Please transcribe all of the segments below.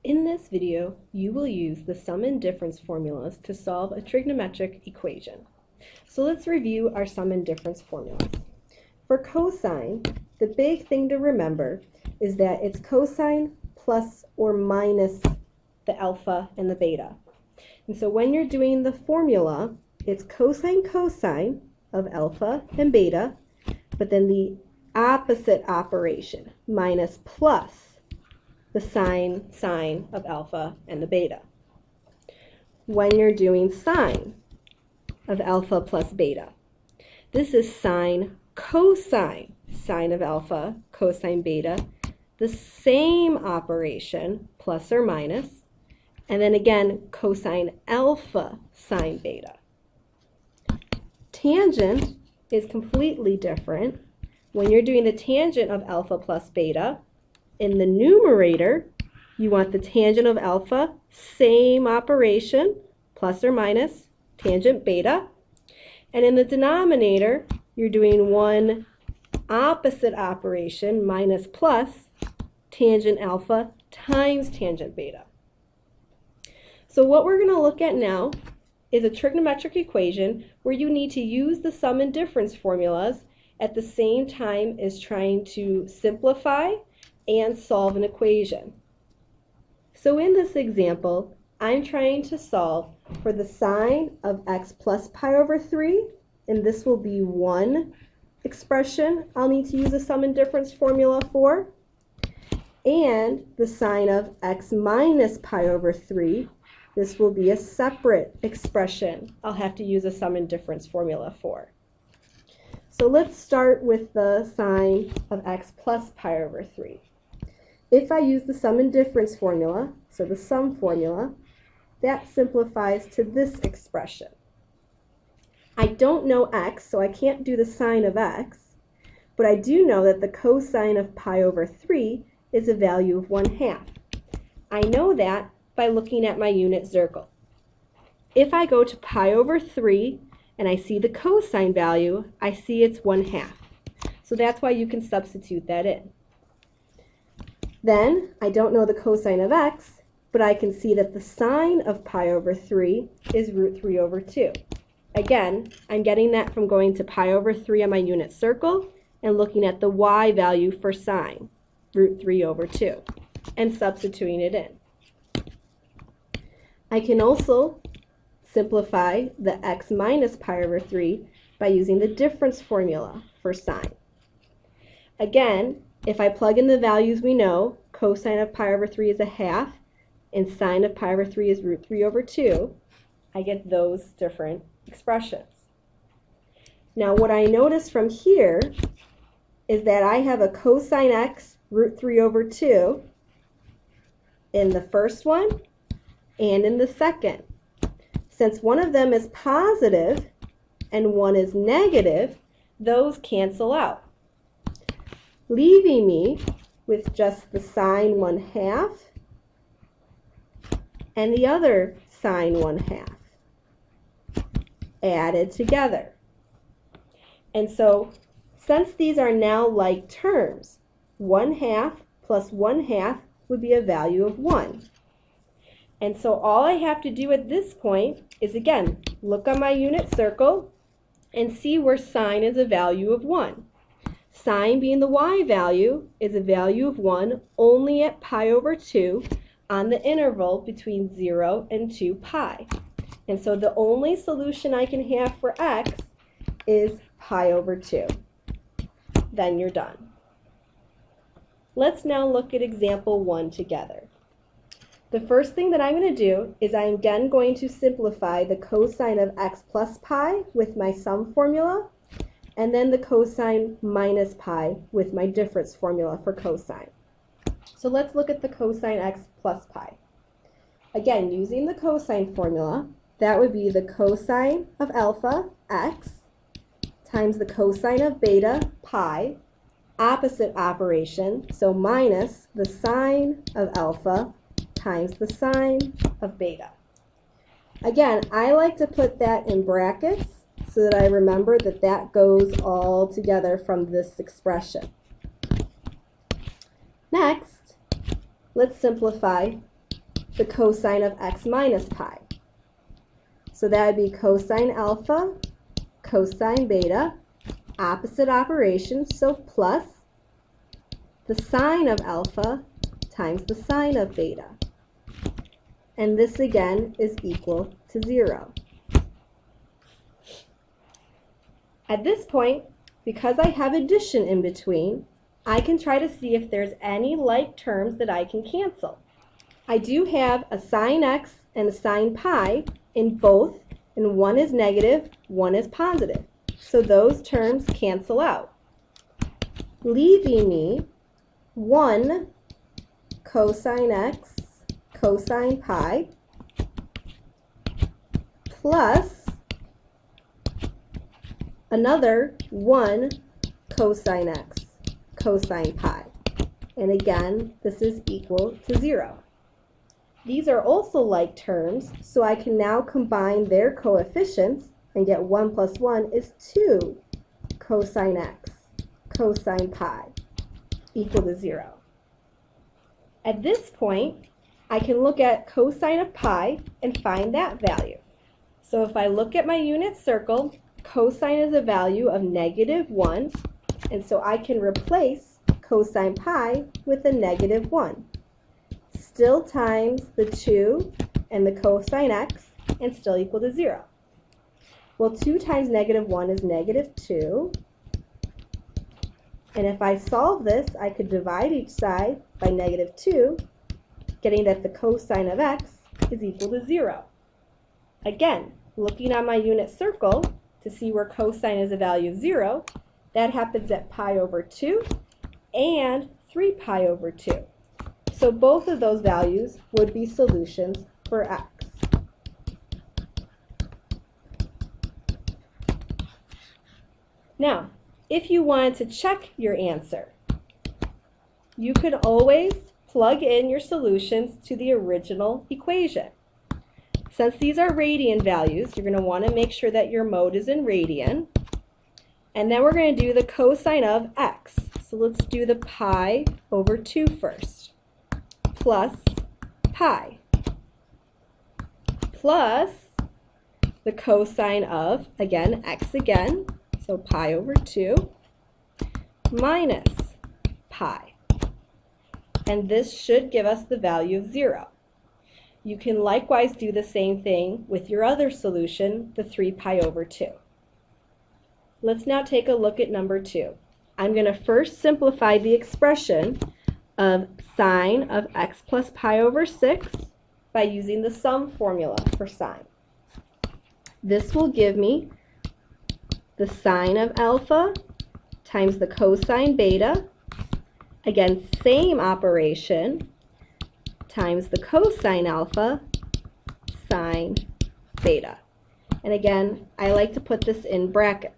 In this video, you will use the sum and difference formulas to solve a trigonometric equation. So let's review our sum and difference formulas. For cosine, the big thing to remember is that it's cosine plus or minus the alpha and the beta. And so when you're doing the formula, it's cosine of alpha and beta, but then the opposite operation, minus plus the sine of alpha and the beta. When you're doing sine of alpha plus beta, this is cosine of alpha, cosine beta, the same operation, plus or minus, and then again, cosine alpha sine beta. Tangent is completely different. When you're doing the tangent of alpha plus beta, in the numerator, you want the tangent of alpha, same operation, plus or minus, tangent beta. And in the denominator, you're doing one opposite operation, minus plus, tangent alpha times tangent beta. So what we're going to look at now is a trigonometric equation where you need to use the sum and difference formulas at the same time as trying to simplify and solve an equation. So in this example, I'm trying to solve for the sine of x plus pi over 3, and this will be one expression I'll need to use a sum and difference formula for, and the sine of x minus pi over 3, this will be a separate expression I'll have to use a sum and difference formula for. So let's start with the sine of x plus pi over 3. If I use the sum and difference formula, so the sum formula, that simplifies to this expression. I don't know x, so I can't do the sine of x, but I do know that the cosine of pi over 3 is a value of 1/2. I know that by looking at my unit circle. If I go to pi over 3 and I see the cosine value, I see it's 1/2. So that's why you can substitute that in. Then, I don't know the cosine of x, but I can see that the sine of pi over 3 is root 3 over 2. Again, I'm getting that from going to pi over 3 on my unit circle and looking at the y value for sine, root 3 over 2, and substituting it in. I can also simplify the x minus pi over 3 by using the difference formula for sine. Again, if I plug in the values we know, cosine of pi over 3 is 1/2, and sine of pi over 3 is root 3 over 2, I get those different expressions. Now what I notice from here is that I have a cosine x root 3 over 2 in the first one and in the second. Since one of them is positive and one is negative, those cancel out, leaving me with just the sine 1/2 and the other sine 1/2 added together. And so, since these are now like terms, 1/2 plus 1/2 would be a value of 1. And so all I have to do at this point is, again, look on my unit circle and see where sine is a value of 1. Sine, being the y value, is a value of 1 only at pi over 2 on the interval between 0 and 2 pi. And so the only solution I can have for x is pi over 2. Then you're done. Let's now look at example 1 together. The first thing that I'm going to do is I'm again going to simplify the cosine of x plus pi with my sum formula, and then the cosine minus pi with my difference formula for cosine. So let's look at the cosine x plus pi. Again, using the cosine formula, that would be the cosine of alpha, x, times the cosine of beta, pi, opposite operation, so minus the sine of alpha times the sine of beta. Again, I like to put that in brackets so that I remember that that goes all together from this expression. Next, let's simplify the cosine of x minus pi. So that would be cosine alpha, cosine beta, opposite operation, so plus the sine of alpha times the sine of beta. And this again is equal to 0. At this point, because I have addition in between, I can try to see if there's any like terms that I can cancel. I do have a sine x and a sine pi in both, and one is negative, one is positive. So those terms cancel out, leaving me 1 cosine x cosine pi plus another 1 cosine x cosine pi. And again, this is equal to 0. These are also like terms, so I can now combine their coefficients and get 1 plus 1 is 2 cosine x cosine pi equal to 0. At this point, I can look at cosine of pi and find that value. So if I look at my unit circle, cosine is a value of -1, and so I can replace cosine pi with a -1. Still times the 2 and the cosine x, and still equal to 0. Well, 2 times -1 is -2. And if I solve this, I could divide each side by -2, getting that the cosine of x is equal to 0. Again, looking on my unit circle to see where cosine is a value of 0, that happens at pi over 2 and 3 pi over 2. So both of those values would be solutions for x. Now, if you wanted to check your answer, you could always plug in your solutions to the original equation. Since these are radian values, you're going to want to make sure that your mode is in radian. And then we're going to do the cosine of x. So let's do the pi over 2 first. Plus pi. Plus the cosine of, again, x again. So pi over 2 minus pi. And this should give us the value of 0. You can likewise do the same thing with your other solution, the 3 pi over 2. Let's now take a look at number 2. I'm going to first simplify the expression of sine of x plus pi over 6 by using the sum formula for sine. This will give me the sine of alpha times the cosine beta, again, same operation, times the cosine alpha sine beta. And again, I like to put this in brackets.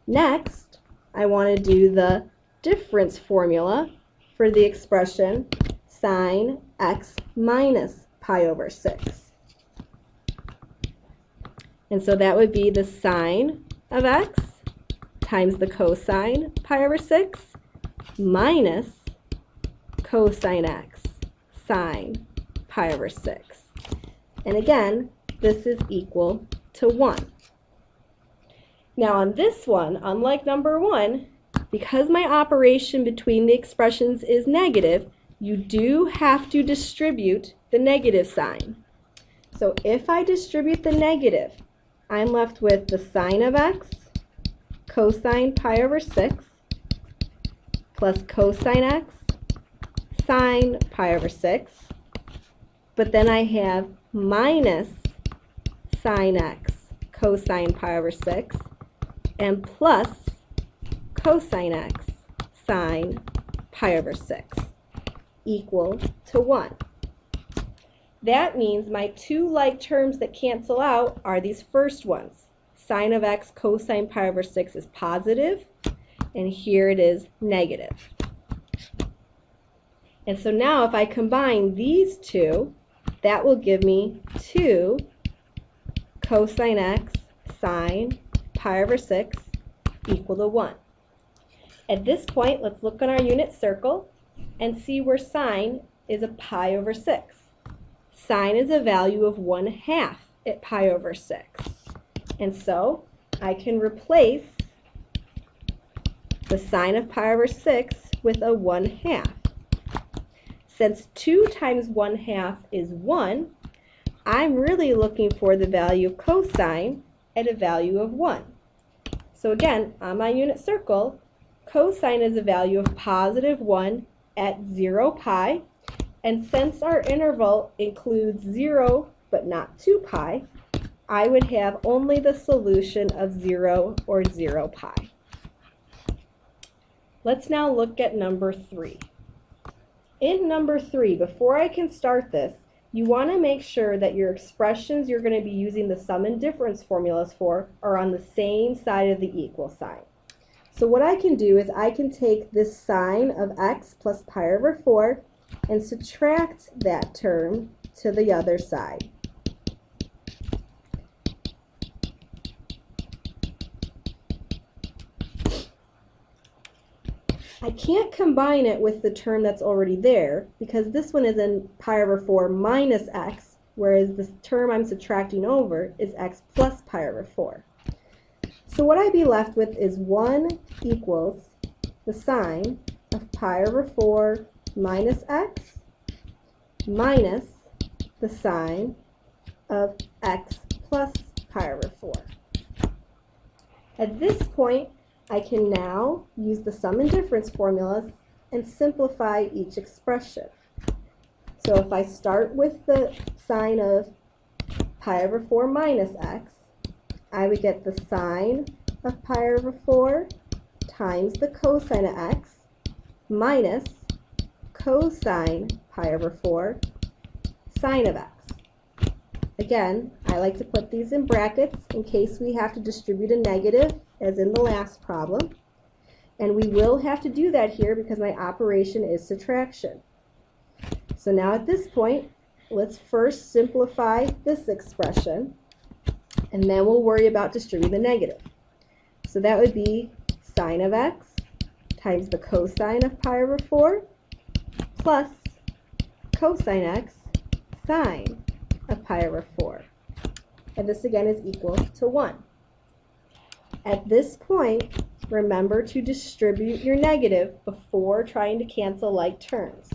Next, I want to do the difference formula for the expression sine x minus pi over 6. And so that would be the sine of x times the cosine pi over 6 minus cosine x sine pi over 6. And again, this is equal to 1. Now on this one, unlike number 1, because my operation between the expressions is negative, you do have to distribute the negative sign. So if I distribute the negative, I'm left with the sine of x cosine pi over 6 plus cosine x sine pi over 6. But then I have minus sine x cosine pi over 6 and plus cosine x sine pi over 6 equal to 1. That means my two like terms that cancel out are these first ones. Sine of x cosine pi over 6 is positive, and here it is negative. And so now if I combine these two, that will give me 2 cosine x sine pi over 6 equal to 1. At this point, let's look on our unit circle and see where sine is a pi over 6. Sine is a value of 1/2 at pi over 6. And so I can replace the sine of pi over 6 with a 1/2. Since 2 times 1/2 is 1, I'm really looking for the value of cosine at a value of 1. So again, on my unit circle, cosine is a value of positive 1 at 0 pi. And since our interval includes 0 but not 2 pi, I would have only the solution of 0 or 0 pi. Let's now look at number 3. In number 3, before I can start this, you want to make sure that your expressions you're going to be using the sum and difference formulas for are on the same side of the equal sign. So what I can do is I can take this sine of x plus pi over 4 and subtract that term to the other side. I can't combine it with the term that's already there because this one is in pi over 4 minus x, whereas the term I'm subtracting over is x plus pi over 4. So what I'd be left with is 1 equals the sine of pi over 4 minus x minus the sine of x plus pi over 4. At this point, I can now use the sum and difference formulas and simplify each expression. So if I start with the sine of pi over 4 minus x, I would get the sine of pi over 4 times the cosine of x minus cosine pi over 4 sine of x. Again, I like to put these in brackets in case we have to distribute a negative, as in the last problem. And we will have to do that here because my operation is subtraction. So now at this point, let's first simplify this expression, and then we'll worry about distributing the negative. So that would be sine of x times the cosine of pi over 4 plus cosine x sine of pi over 4. And this again is equal to 1. At this point, remember to distribute your negative before trying to cancel like terms.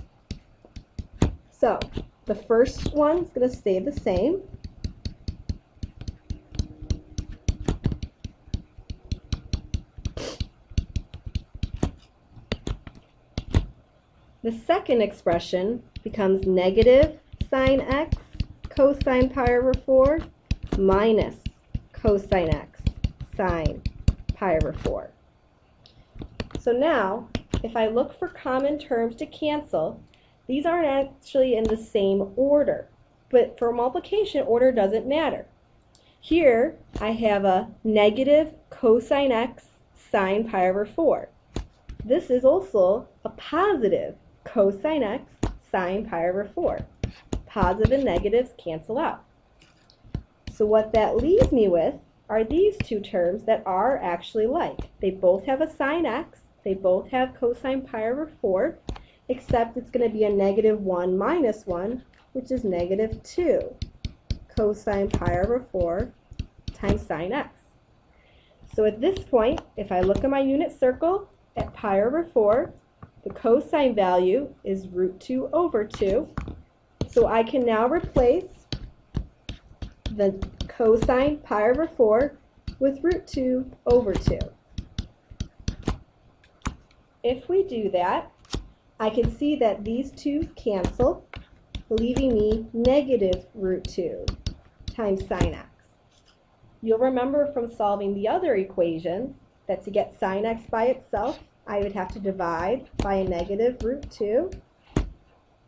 So the first one's going to stay the same. The second expression becomes negative sine x cosine pi over 4 minus cosine x sine pi over 4. So now, if I look for common terms to cancel, these aren't actually in the same order. But for multiplication, order doesn't matter. Here, I have a negative cosine x sine pi over 4. This is also a positive cosine x sine pi over 4. Positive and negatives cancel out. So what that leaves me with are these two terms that are actually like. They both have a sine x, they both have cosine pi over 4, except it's going to be a negative 1 minus 1, which is negative 2 cosine pi over 4 times sine x. So at this point, if I look at my unit circle at pi over 4, the cosine value is root 2 over 2. So I can now replace the cosine pi over 4 with root 2 over 2. If we do that, I can see that these two cancel, leaving me negative root 2 times sine x. You'll remember from solving the other equations that to get sine x by itself, I would have to divide by a negative root 2.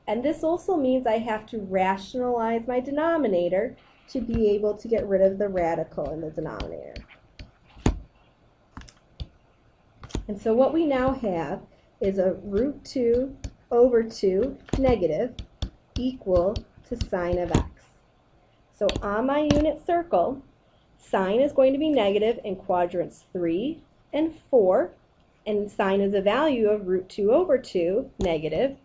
And this also means I have to rationalize my denominator to be able to get rid of the radical in the denominator. And so what we now have is a root 2 over 2 negative equal to sine of x. So on my unit circle, sine is going to be negative in quadrants 3 and 4, and sine is a value of root 2 over 2 negative.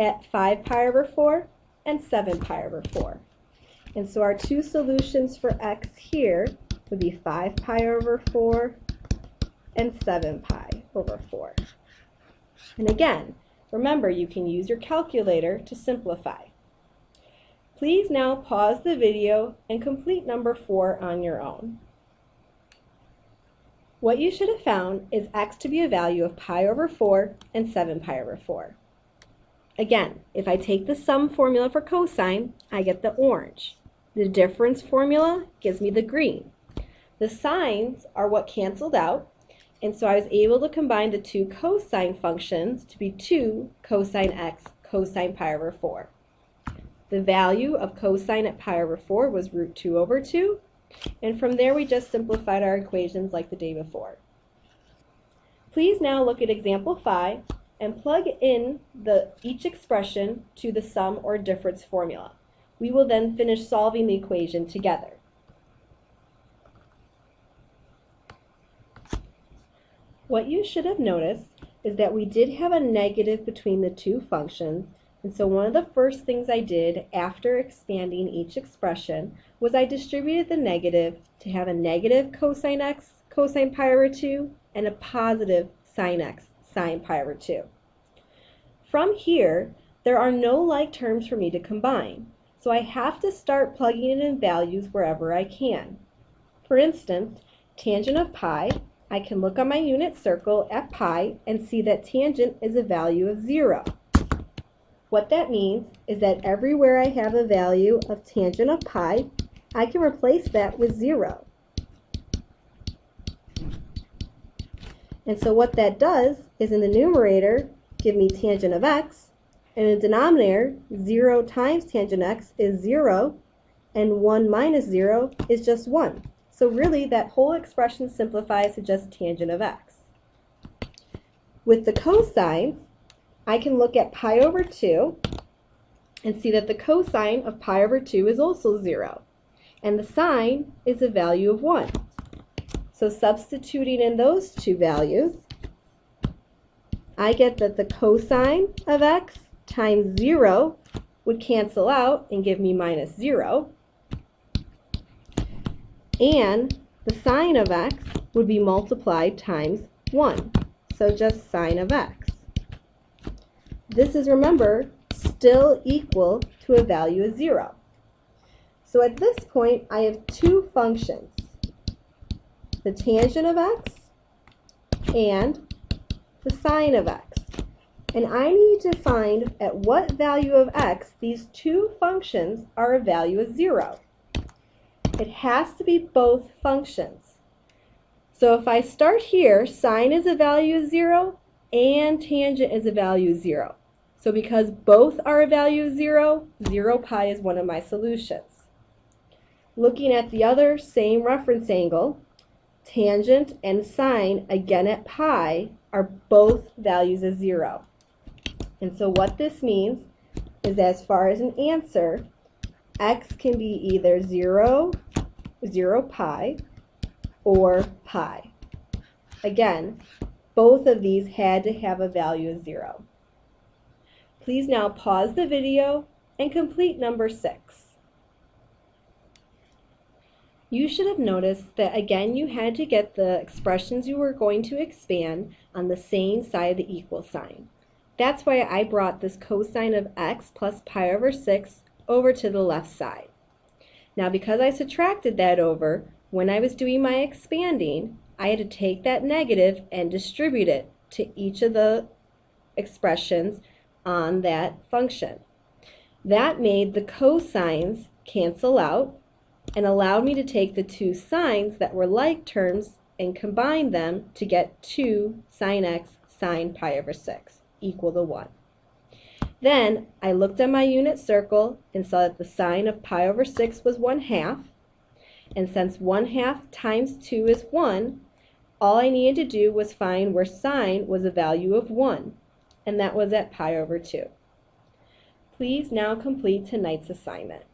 at 5 pi over 4 and 7 pi over 4. And so our two solutions for x here would be 5 pi over 4 and 7 pi over 4. And again, remember, you can use your calculator to simplify. Please now pause the video and complete number 4 on your own. What you should have found is x to be a value of pi over 4 and 7 pi over 4. Again, if I take the sum formula for cosine, I get the orange. The difference formula gives me the green. The signs are what canceled out, and so I was able to combine the two cosine functions to be 2 cosine x cosine pi over 4. The value of cosine at pi over 4 was root 2 over 2, and from there we just simplified our equations like the day before. Please now look at example 5 and plug in each expression to the sum or difference formula. We will then finish solving the equation together. What you should have noticed is that we did have a negative between the two functions, and so one of the first things I did after expanding each expression was I distributed the negative to have a negative cosine x cosine pi over 2 and a positive sine x sine pi over 2. From here, there are no like terms for me to combine, so I have to start plugging it in values wherever I can. For instance, tangent of pi, I can look on my unit circle at pi and see that tangent is a value of 0. What that means is that everywhere I have a value of tangent of pi, I can replace that with 0. And so what that does is in the numerator give me tangent of x, and in the denominator 0 times tangent x is 0, and 1 minus 0 is just 1. So really that whole expression simplifies to just tangent of x. With the cosines, I can look at pi over 2 and see that the cosine of pi over 2 is also 0, and the sine is a value of 1. So substituting in those two values, I get that the cosine of x times 0 would cancel out and give me minus 0, and the sine of x would be multiplied times 1, so just sine of x. This is, remember, still equal to a value of 0. So at this point, I have two functions, the tangent of x and the sine of x. And I need to find at what value of x these two functions are a value of 0. It has to be both functions. So if I start here, sine is a value of 0 and tangent is a value of 0. So because both are a value of 0, 0 pi is one of my solutions. Looking at the other same reference angle, tangent and sine, again at pi, are both values of 0. And so what this means is that as far as an answer, x can be either 0, 0 pi, or pi. Again, both of these had to have a value of 0. Please now pause the video and complete number 6. You should have noticed that again you had to get the expressions you were going to expand on the same side of the equal sign. That's why I brought this cosine of x plus pi over 6 over to the left side. Now because I subtracted that over, when I was doing my expanding, I had to take that negative and distribute it to each of the expressions on that function. That made the cosines cancel out and allowed me to take the two sines that were like terms and combine them to get 2 sine x sine pi over 6 equal to 1. Then I looked at my unit circle and saw that the sine of pi over 6 was 1/2, and since 1/2 times 2 is 1, all I needed to do was find where sine was a value of 1, and that was at pi over 2. Please now complete tonight's assignment.